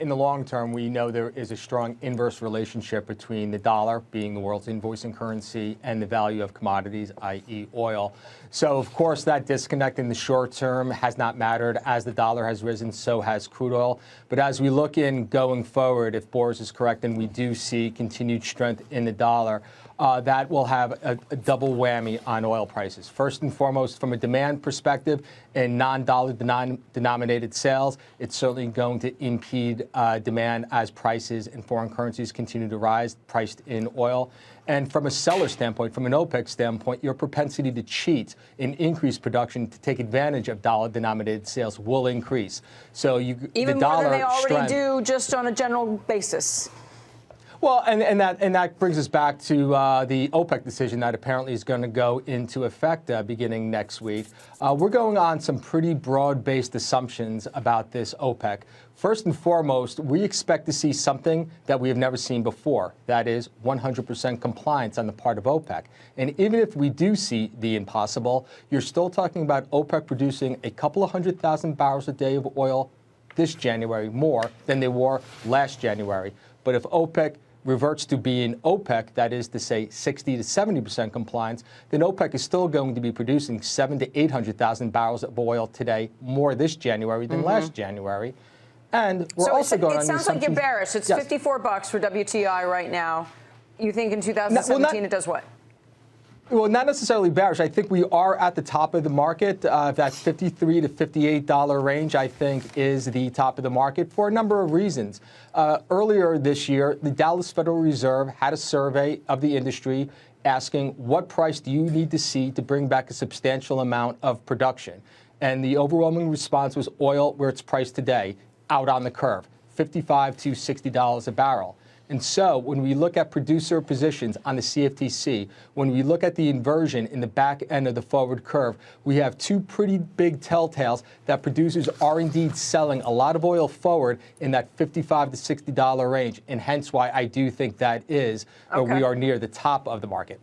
In the long term, we know there is a strong inverse relationship between the dollar, being the world's invoicing currency, and the value of commodities, i.e. oil. So, of course, that disconnect in the short term has not mattered. As the dollar has risen, so has crude oil. But as we look in going forward, if Boris is correct and we do see continued strength in the dollar, that will have a double whammy on oil prices. First and foremost, from a demand perspective and non-dollar denominated sales, it's certainly going to impede demand as prices in foreign currencies continue to rise, priced in oil. And from a seller standpoint, from an OPEC standpoint, your propensity to cheat and increase production to take advantage of dollar-denominated sales will increase. So even more than they already do, just on a general basis. Well, and that brings us back to the OPEC decision that apparently is going to go into effect beginning next week. We're going on some pretty broad-based assumptions about this OPEC. First and foremost, we expect to see something that we have never seen before. That is 100% compliance on the part of OPEC. And even if we do see the impossible, you're still talking about OPEC producing a couple of 100,000 barrels a day of oil this January, more than they were last January. But if OPEC reverts to being OPEC, that is to say 60 to 70% compliance, then OPEC is still going to be producing 700,000 to 800,000 barrels of oil today, more this January than last January. And we're also going on. It sounds like you're bearish. It's $54 for WTI right now. You think in 2017 it does what? Well, not necessarily bearish. I think we are at the top of the market. That $53 to $58 range, I think, is the top of the market for a number of reasons. Earlier this year, the Dallas Federal Reserve had a survey of the industry asking what price do you need to see to bring back a substantial amount of production. And the overwhelming response was oil, where it's priced today, out on the curve, $55 to $60 a barrel. And so when we look at producer positions on the CFTC, when we look at the inversion in the back end of the forward curve, we have two pretty big telltales that producers are indeed selling a lot of oil forward in that $55 to $60 range, and hence why I do think that is where we are near the top of the market.